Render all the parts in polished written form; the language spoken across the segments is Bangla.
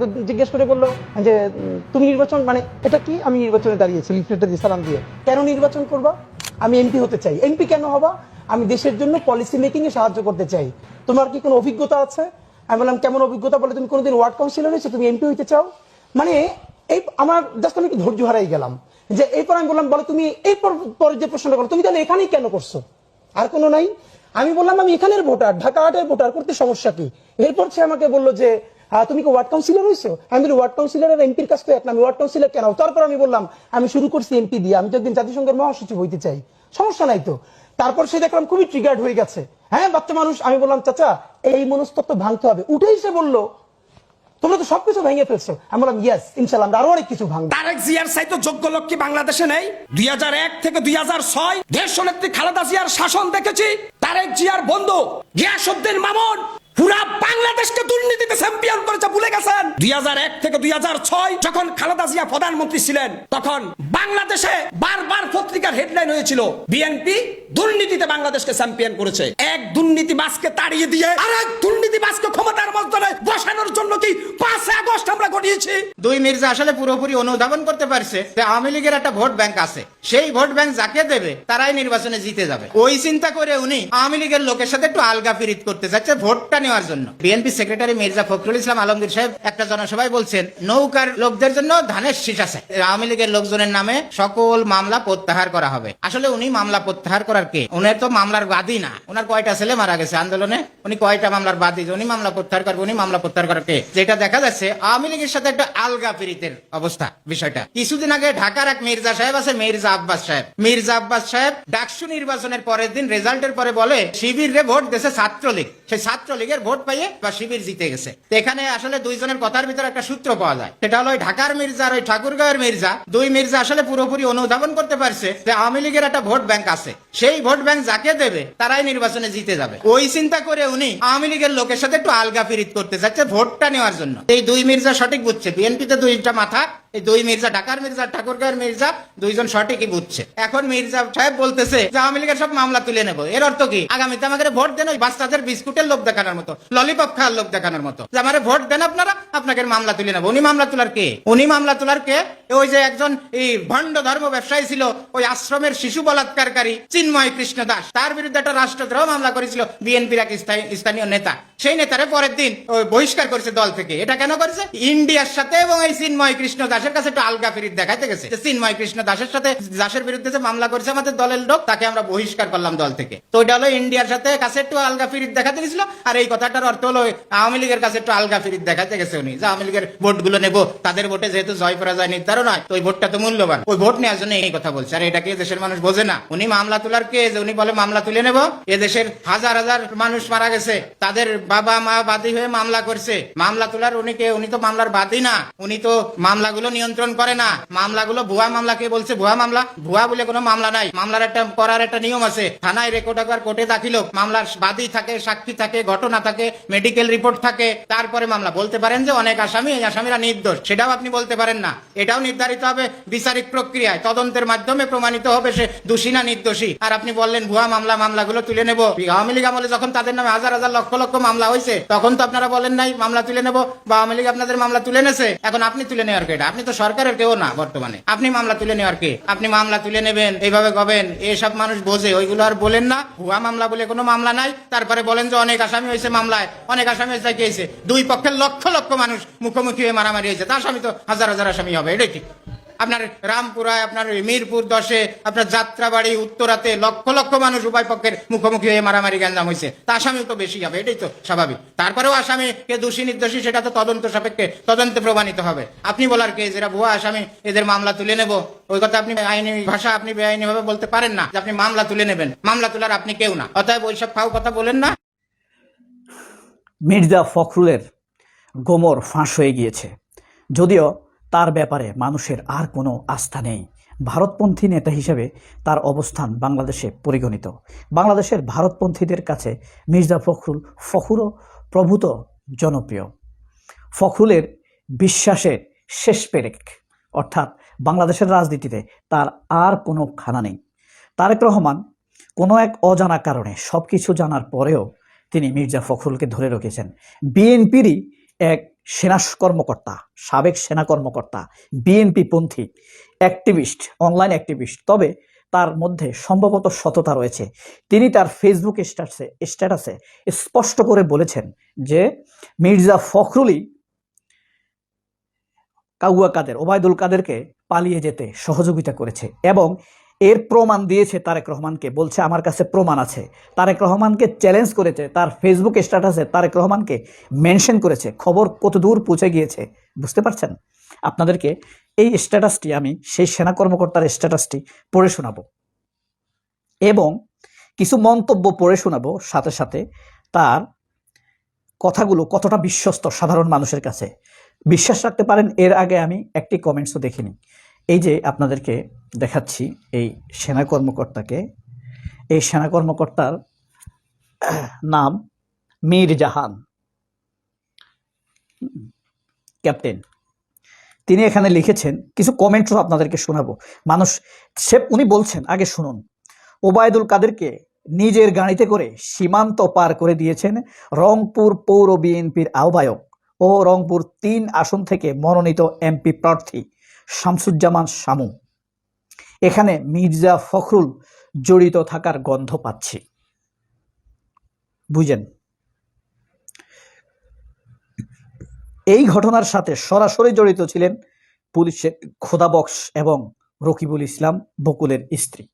আমাকে জিজ্ঞেস করে বললো যে তুমি নির্বাচন মানে এটা কি, আমি নির্বাচনে দাঁড়িয়েছি লিফলেটটা দিয়ে সালাম দিয়ে, কেন নির্বাচন করবা? আমি এমপি হতে চাই। এমপি কেন হবা? আমি দেশের জন্য পলিসি মেকিং এ সাহায্য করতে চাই। তোমার কি কোনো অভিজ্ঞতা আছে? আমি বললাম কেমন অভিজ্ঞতা? বলে তুমি কোনোদিন ওয়ার্ড কাউন্সিলর হয়েছো, তুমি এমপি হইতে চাও? মানে এই আমার জাস্ট আমি ধৈর্য হারাই গেলাম। যে এরপর আমি বললাম বলে তুমি এরপর পরে যে প্রশ্নটা করো, তুমি তাহলে এখানেই কেন করছো, আর কোনো নাই? আমি বললাম আমি এখানের ভোটার, ঢাকা 8-এর ভোটার, করতে সমস্যা কি? এরপর সে আমাকে বললো যে তুমি কি ওয়ার্ড কাউন্সিলর হয়েছো? আমি বলি ওয়ার্ড কাউন্সিলর আর এমপির কাছ থেকে এক না, আমি ওয়ার্ড কাউন্সিলর কেন? তারপর আমি বললাম আমি শুরু করছি এমপি দিয়ে, আমি তো একদিন জাতিসংঘের মহাসচিব হইতে চাই, সমস্যা নাই তো। তারপর সে দেখলাম খুবই ট্রিগার্ড হয়ে গেছে। হ্যাঁ বাচ্চা মানুষ। আমি বললাম চাচা এই মনস্তত্ত্ব ভাঙতে হবে। উঠেই সে বললো তোমরা তো সবকিছু ভেঙে ফেলছো। আমি বললাম ইয়েস ইনশাল্লাহ আমরা আরো অনেক কিছু ভাঙবো। তারেক জিয়ার চাইতে যোগ্য লোক কি বাংলাদেশে নেই? 2001 থেকে 2006 দেশনেত্রী খালেদা জিয়ার শাসন দেখেছি। তারেক জিয়ার বন্ধু গিয়াসউদ্দিন মামুন পুরা বাংলাদেশকে দুর্নীতিতে চ্যাম্পিয়ন করেছে, ভুলে গেছেন? 2001 থেকে 2006 যখন খালেদা জিয়া প্রধানমন্ত্রী ছিলেন তখন বাংলাদেশে বারবার পত্রিকার হেডলাইন হয়েছিল বিএনপি দুর্নীতিতে বাংলাদেশকে চ্যাম্পিয়ন করেছে। এক দুর্নীতিবাজকে তাড়িয়ে দিয়ে আরেক দুর্নীতিবাজকে ক্ষমতার মধ্যে বসানোর জন্য কি 5 আগস্ট আমরা ঘটিয়েছি? দুই মির্জা আসলে পুরোপুরি অনুধাবন করতে পারছে যে আওয়ামী লীগের একটা ভোট ব্যাংক আছে, সেই ভোট ব্যাংক যাকে দেবে তারাই নির্বাচনে জিতে যাবে। ওই চিন্তা করে উনি আওয়ামী লীগের লোকের সাথে একটু আলগা পিরিত করতে চাচ্ছে ভোটটা নেওয়ার জন্য। বিএনপি সেক্রেটারি মির্জা ফখরুল ইসলাম আলমগীর সাহেব একটা জনসভায় বলছেন নৌকার লোকদের জন্য ধানের শীষ আছে, আওয়ামী লীগের লোকজনের নামে সকল মামলা প্রত্যাহার করা হবে। আসলে উনি মামলা প্রত্যাহার করার কে? উনি তো মামলার বাদী না। ওনার কয়টা ছেলে মারা গেছে আন্দোলনে, উনি কয়টা মামলার বাদী? উনি মামলা প্রত্যাহার করবে, উনি মামলা প্রত্যাহার করার কে? যেটা দেখা যাচ্ছে আওয়ামী লীগের সাথে একটা আলগা পিরিতের অবস্থা। বিষয়টা কিছুদিন আগে ঢাকার এক মির্জা সাহেব আছে, মির্জা আব্বাস সাহেব। মির্জা আব্বাস সাহেব ডাকসু নির্বাচনের পরের দিন রেজাল্টের পরে বলে শিবির রে ভোট দেশে ছাত্রলীগ, সেই ছাত্রলীগের ভোট পাইয়ে বা শিবির জিতে গেছে। তো এখানে আসলে দুইজনের কথার ভিতরে একটা সূত্র পাওয়া যায়, সেটা হলো ঢাকার মির্জা আর ওই ঠাকুরগাঁওয়ের মির্জা, দুই মির্জা আসলে পুরোপুরি অনুধাবন করতে পারছে যে আওয়ামী লীগের একটা ভোট ব্যাংক আছে, সেই ভোট ব্যাংক যাকে দেবে তারাই নির্বাচনে জিতে যাবে। ওই চিন্তা করে উনি আওয়ামী লীগের লোকের সাথে একটু আলগা পিরিত করতে চাচ্ছে ভোটটা নেওয়ার জন্য। এই দুই মির্জা সঠিক বুঝছে, বিএনপিতে দুইটা মাথা, এই দুই মির্জা ঢাকার মির্জা ঠাকুরগাঁওয়ের মির্জা দুইজন সঠিকই বুঝছে। এখন মির্জা সাহেব বলতেছে যে আওয়ামী লীগের সব মামলা তুলে নেবো। এর অর্থ কি? আগামীতে আমাকে ভোট দেন ওই বাচ্চাদের বিস্কুটের লোক দেখানোর মতো, ললিপপ খাওয়ার লোক দেখানোর মতো, যে আমারে ভোট দেন আপনারা, আপনাকে মামলা তুলে নেবো। উনি মামলা তোলার কে? উনি মামলা তোলার কে? ওই যে একজন এই ভণ্ড ধর্ম ব্যবসায়ী ছিল, ওই আশ্রমের শিশু বলাৎকারী চিন্ময় কৃষ্ণ দাস, তার বিরুদ্ধে একটা রাষ্ট্রদ্রোহ মামলা করেছিল বিএনপির এক স্থানীয় নেতা। সেই নেতারে পরের দিন ওই বহিষ্কার করেছে দল থেকে। এটা কেন করেছে? ইন্ডিয়ার সাথে এবং এই চিন্ময় কৃষ্ণ দাসের কাছে একটু আলগা ফিরিত দেখাইতে গেছে। চিন্ময় কৃষ্ণ দাসের সাথে, দাসের বিরুদ্ধে যে মামলা করেছে আমাদের দলের লোক, তাকে আমরা বহিষ্কার করলাম দল থেকে। তো এটা হলো ইন্ডিয়ার সাথে কাছে একটু আলগা ফিরিত দেখাতে গেছিল। আর এই কথাটার অর্থ হলো আওয়ামী লীগের কাছে একটু আলগা ফিরিত দেখাতে গেছে উনি, যে আওয়ামী লীগের ভোট গুলো নেবো, তাদের ভোটে যেহেতু জয় পরাজয় নির্ধারণ হয়, তো ওই ভোটটা তো মূল্যবান, ওই ভোট নেওয়ার জন্য এই কথা বলছে। আর এটাকে দেশের মানুষ বোঝে না। উনি মামলা তোলার কে? যে উনি বলে মামলা তুলে নেব। এ দেশের হাজার হাজার মানুষ মারা গেছে, তাদের বাবা মা বাদী হয়ে মামলা করছে। মামলা তোলার উনি কে? উনি তো মামলার বাদী না, উনি তো মামলাগুলো নিয়ন্ত্রণ করে না। মামলাগুলো ভুয়া মামলা। কে বলছে ভুয়া মামলা? ভুয়া বলে কোনো মামলা নাই। মামলার একটা করার একটা নিয়ম আছে, থানায় রেকর্ড একবার কোর্টে দাখিল হোক, মামলার বাদী থাকে, সাক্ষী থাকে, ঘটনা থাকে, মেডিকেল রিপোর্ট থাকে, তারপরে মামলা। বলতে পারেন যে অনেক আসামি, এই আসামিরা নির্দোষ, সেটাও আপনি বলতে পারেন না। এটাও নির্ধারিত হবে বিচারিক প্রক্রিয়ায়, তদন্তের মাধ্যমে প্রমাণিত হবে সে দোষী না নির্দোষী। আর আপনি বললেন ভুয়া মামলা, মামলাগুলো তুলে নেব। আওয়ামী লীগ আমলে যখন তাদের নামে হাজার হাজার লক্ষ লক্ষ মামলা হয়েছে, তখন তো আপনারা বলেন নাই মামলা তুলে নেব, বা আওয়ামী লীগ আপনাদের মামলা তুলে নেছে। এখন আপনি তুলে নেওয়ার কে? আপনি তো সরকারের কেউ না বর্তমানে, আপনি মামলা তুলে নেওয়ার কে? আপনি মামলা তুলে নেবেন, এইভাবে গবেন, এসব মানুষ বোঝে, ওইগুলো আর বলেন না। ভুয়া মামলা বলে কোনো মামলা নাই। তারপরে বলেন যে অনেক আসামি হয়েছে মামলায়, অনেক আসামি হয়েছে কি হয়েছে? দুই পক্ষের লক্ষ লক্ষ মানুষ মুখোমুখি হয়ে মারামারি হয়েছে, তা আসামি তো হাজার হাজার আসামি হবে। এটাই ঠিক। আপনার রামপুরায়, আপনার মিরপুর 10-এ, আপনার যাত্রাবাড়ি, উত্তরাতে লক্ষ লক্ষ মানুষ উভয় পক্ষের মুখোমুখি হয়ে মারামারি গ্যাঞ্জাম হয়েছে, তা আসামিও তো বেশি হবে, এটাই তো স্বাভাবিক। তারপরেও আসামি কে দোষী নির্দোষী সেটা তো তদন্ত সাপেক্ষে তদন্তে প্রমাণিত হবে। আপনি বলার কে যারা ভুয়া আসামি এদের মামলা তুলে নেব, ওই কথা আপনি আইনি ভাষা, আপনি বেআইনি ভাবে বলতে পারেন না যে আপনি মামলা তুলে নেবেন। মামলা তোলার আপনি কেউ না, অতএব ওইসব ফাও কথা বলেন না। মির্জা ফখরুলের গোমর ফাঁস হয়ে গিয়েছে, যদিও তার ব্যাপারে মানুষের আর কোনো আস্থা নেই। ভারতপন্থী নেতা হিসেবে তার অবস্থান বাংলাদেশে পরিগণিত। বাংলাদেশের ভারতপন্থীদের কাছে মির্জা ফখরুল প্রভূত জনপ্রিয়। ফখরুলের বিশ্বাসের শেষ পেরেক, অর্থাৎ বাংলাদেশের রাজনীতিতে তার আর কোনো খানা নেই। তারেক রহমান কোনো এক অজানা কারণে সব কিছু জানার পরেও তিনি মির্জা ফখরুলকে ধরে রেখেছেন। বিএনপিরই এক সেনা কর্মকর্তা, সাবেক সেনা কর্মকর্তা, বিএনপি পন্থী অ্যাক্টিভিস্ট, অনলাইন অ্যাক্টিভিস্ট, তবে তার মধ্যে সম্ভবত সততা রয়েছে। তিনি তার ফেসবুক স্ট্যাটাসে স্পষ্ট করে বলেছেন যে মির্জা ফখরুলই কাউয়া কাদের, ওবায়দুল কাদেরকে পালিয়ে যেতে সহযোগিতা করেছে এবং এর প্রমাণ দিয়েছে তারেক রহমানকে। বলছে আমার কাছে প্রমাণ আছে। তারেক রহমানকে চ্যালেঞ্জ করেছে, তার ফেসবুক স্ট্যাটাসে তারেক রহমানকে মেনশন করেছে। খবর কত দূর পৌঁছে গিয়েছে বুঝতে পারছেন? আপনাদেরকে এই স্ট্যাটাসটি, আমি সেই সেনা কর্মকর্তার স্ট্যাটাসটি পড়ে শোনাবো এবং কিছু মন্তব্য পড়ে শোনাবো, সাথে সাথে তার কথাগুলো কতটা বিশ্বস্ত সাধারণ মানুষের কাছে বিশ্বাস রাখতে পারেন। এর আগে আমি একটি কমেন্টসও দেখিনি। এই যে আপনাদেরকে দেখাচ্ছি এই সেনা কর্মকর্তাকে, এই সেনা কর্মকর্তার নাম মীর জাহান, ক্যাপ্টেন। তিনি এখানে লিখেছেন, কিছু কমেন্টও আপনাদেরকে শোনাবো। উনি বলছেন, আগে শুনুন। ওবায়দুল কাদেরকে নিজের গাড়িতে করে সীমান্ত পার করে দিয়েছেন রংপুর পৌর বিএনপির আহ্বায়ক ও রংপুর ৩ আসন থেকে মনোনীত এমপি প্রার্থী শামসুজ্জামান শামু। এখানে মির্জা ফখরুল জড়িত থাকার গন্ধ পাচ্ছি। বুঝেন, এই ঘটনার সাথে সরাসরি জড়িত ছিলেন পুলিশের খোদা বক্স এবং রকিবুল ইসলাম বকুলের স্ত্রী।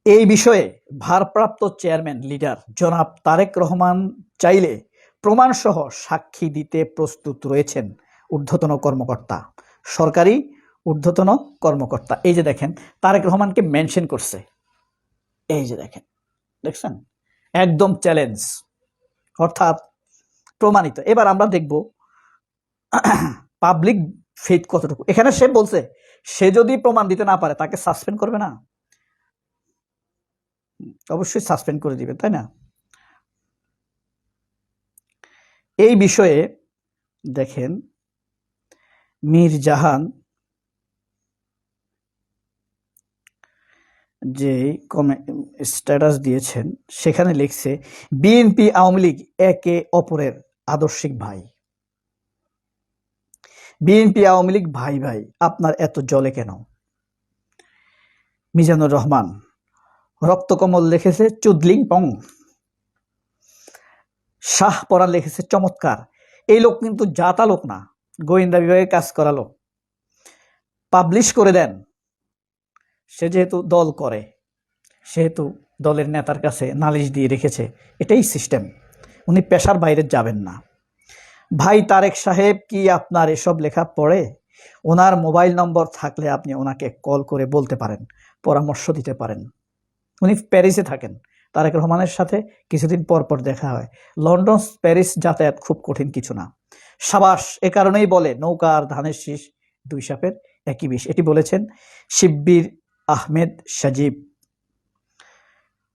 এই বিষয়ে ভারপ্রাপ্ত চেয়ারম্যান লিডার জনাব তারেক রহমান চাইলে প্রমাণসহ সাক্ষী দিতে প্রস্তুত রয়েছেন ঊর্ধ্বতন কর্মকর্তা, সরকারি ঊর্ধ্বতন কর্মকর্তা। এই যে দেখেন, তারেক রহমানকে মেনশন করছে। এই যে দেখছেন, একদম চ্যালেঞ্জ, অর্থাৎ প্রমাণিত। এবার আমরা দেখব পাবলিক ফেথ কতটুকু। এখানে সে বলছে সে যদি প্রমাণ দিতে না পারে তাকে সাসপেন্ড করবে না? অবশ্যই সাসপেন্ড করে দিবে, তাই না? এই বিষয়ে দেখেন, মীর জাহান যে স্ট্যাটাস দিয়েছেন সেখানে লিখছে, বিএনপি আওয়ামী লীগ একে অপরের আদর্শিক ভাই। বিএনপি আওয়ামী লীগ ভাই ভাই, আপনার এত জলে কেন? মিজানুর রহমান রক্তকমল লিখেছে চুদলিং পং। শাহ পরান লিখেছে চমৎকার। এই লোক কিন্তু জাতা লোক না, গোয়েন্দা বিভাগে কাজ করা লোক। পাবলিশ করে দেন। সে যেহেতু দল করে, সেহেতু দলের নেতার কাছে নালিশ দিয়ে রেখেছে, এটাই সিস্টেম। উনি পেশার বাইরে যাবেন না। ভাই তারেক সাহেব কি আপনার এসব লেখা পড়ে? ওনার মোবাইল নম্বর থাকলে আপনি ওনাকে কল করে বলতে পারেন, পরামর্শ দিতে পারেন। উনি প্যারিসে থাকেন। তারেক রহমানের সাথে কিছুদিন পর পর দেখা হয়। লন্ডন প্যারিস যাতায়াত খুব কঠিন কিছু না। সাবাস, এ কারণেই বলে নৌকা আর ধানের শীষ দুই সাপের একই বিষ। এটি বলেছেন শিব্বির আহমেদ সাজিব।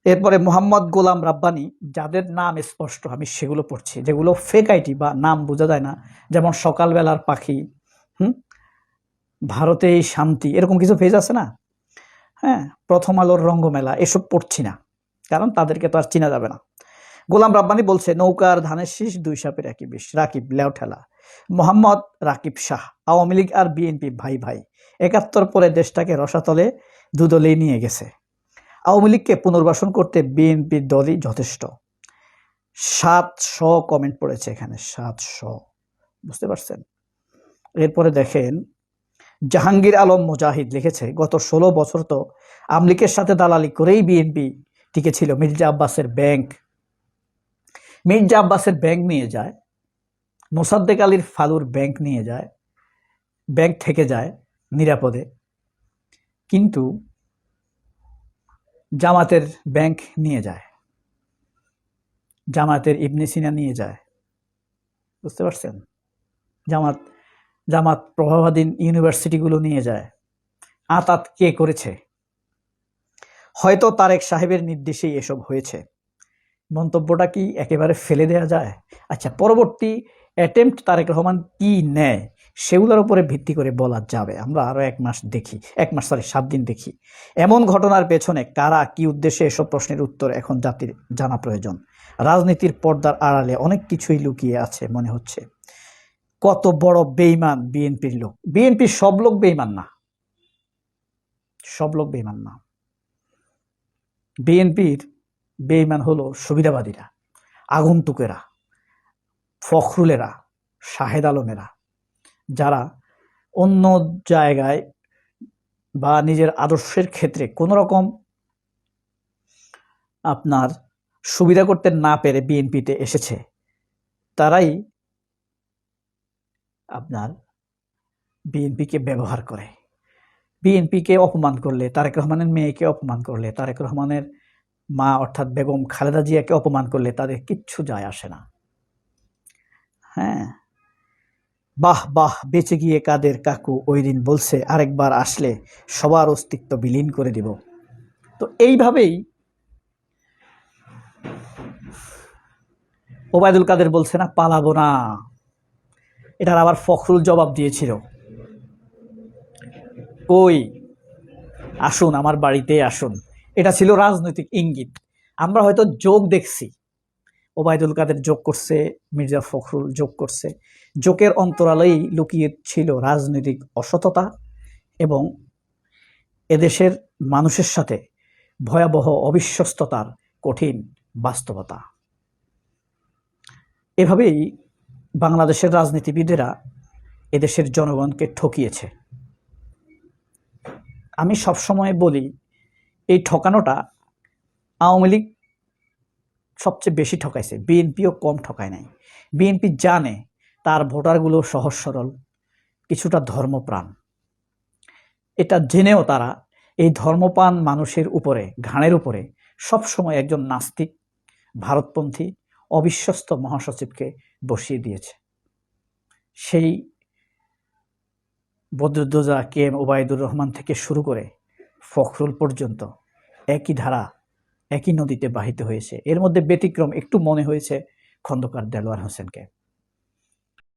এরপরে মোহাম্মদ গোলাম রাব্বানি, যাদের নাম স্পষ্ট, আমি সেগুলো পড়ছি, যেগুলো ফেক আইটি বা নাম বোঝা যায় না, যেমন সকালবেলার পাখি, ভারতেই শান্তি, এরকম কিছু পেজ আছে না? হ্যাঁ, প্রথম আলোর রঙ্গমেলা, এসব পড়ছি না, কারণ তাদেরকে তো আর চেনা যাবে না। গোলাম রাব্বানি বলছে নৌকার ধানের শীষ দুই সাপের একই বিষ। রাকিব লেউঠেলা, মোহাম্মদ রাকিব শাহ, আওয়ামী লীগ আর বিএনপি ভাই ভাই। ৭১ পরে দেশটাকে রসাতলে দুদলেই নিয়ে গেছে। আওয়ামী লীগকে পুনর্বাসন করতে বিএনপির দলই যথেষ্ট। ৭০০ কমেন্ট পড়েছে এখানে, ৭০০, বুঝতে পারছেন? এরপরে দেখেন, জাহাঙ্গীর আলম মুজাহিদ লিখেছে, গত ১৬ বছর তো আওয়ামী লীগের সাথে দালালি করেই বিএনপি টিকে ছিল। মির্জা আব্বাসের ব্যাংক নিয়ে যায়, মোসাদ্দেক আলীর ফালুর ব্যাংক নিয়ে যায়, ব্যাংক থেকে যায় নিরাপদে, কিন্তু জামাতের ব্যাংক নিয়ে যায়, জামাতের ইবনে সিনা নিয়ে যায়। বুঝতে পারছেন? জামাত প্রভাবাধীন ইউনিভার্সিটিগুলো নিয়ে যায়। আতাত কে করেছে? হয়তো তারেক সাহেবের নির্দেশেই এসব হয়েছে। মন্তব্যটা কি একেবারে ফেলে দেওয়া যায়? আচ্ছা, পরবর্তী অ্যাটেম্পট তারেক রহমান কি নেয় সেগুলোর উপরে ভিত্তি করে বলা যাবে আমরা আরো 7 দিন দেখি। এমন ঘটনার পেছনে কারা কি উদ্দেশ্যে, এসব প্রশ্নের উত্তর এখন জাতির জানা প্রয়োজন। রাজনীতির পর্দার আড়ালে অনেক কিছুই লুকিয়ে আছে মনে হচ্ছে। কত বড় বেঈমান বিএনপির লোক। বিএনপির সব লোক বেঈমান না, বিএনপির বেঈমান হলো সুবিধাবাদীরা, আগন্তুকেরা, ফখরুলেরা, শাহেদ আলমেরা, যারা অন্য জায়গায় বা নিজের আদর্শের ক্ষেত্রে কোনো রকম আপনার সুবিধা করতে না পেরে বিএনপিতে এসেছে, তারাই আপনার বিএনপিকে ব্যবহার করে। বিএনপিকে অপমান করলে, তারেক রহমানের মেয়েকে অপমান করলে, তারেক রহমানের মা অর্থাৎ বেগম খালেদা জিয়াকে অপমান করলে তাদের কিচ্ছু যায় আসে না। হ্যাঁ, বাহ বাহ বেঁচে গিয়ে কাদের কাকু ওই দিন বলছে আরেকবার আসলে সবার অস্তিত্ব বিলীন করে দিব। তো এইভাবেই ওবায়দুল কাদের বলছে না পালাবো না, এটার আবার ফখরুল জবাব দিয়েছিল, কই আসুন আমার বাড়িতে আসুন। এটা ছিল রাজনৈতিক ইঙ্গিত। আমরা হয়তো যোগ দেখছি, ওবায়দুল কাদের যোগ করছে, মির্জা ফখরুল যোগ করছে। যোগের অন্তরালেই লুকিয়ে ছিল রাজনৈতিক অসততা এবং এদেশের মানুষের সাথে ভয়াবহ অবিশ্বস্ততার কঠিন বাস্তবতা। এভাবেই বাংলাদেশের রাজনীতিবিদেরা এদেশের জনগণকে ঠকিয়েছে। আমি সবসময় বলি, এই ঠকানোটা আওয়ামী লীগ সবচেয়ে বেশি ঠকাইছে, বিএনপিও কম ঠকায় নাই। বিএনপি জানে তার ভোটারগুলো সহজ সরল, কিছুটা ধর্মপ্রাণ। এটা জেনেও তারা এই ধর্মপ্রাণ মানুষের উপরে, ঘাড়ের উপরে সবসময় একজন নাস্তিক, ভারতপন্থী, অবিশ্বস্ত মহাসচিবকে বসিয়ে দিয়েছে। সেই বদরুদ্দোজা কে এম ওবায়দুর রহমান থেকে শুরু করে ফখরুল পর্যন্ত একই ধারা, একই নদীতে বাহিত হয়েছে। এর মধ্যে ব্যতিক্রম একটু মনে হয়েছে খন্দকার দেলোয়ার হোসেনকে।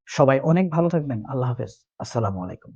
সবাই অনেক ভালো থাকবেন। আল্লাহ হাফেজ। আসসালামু আলাইকুম।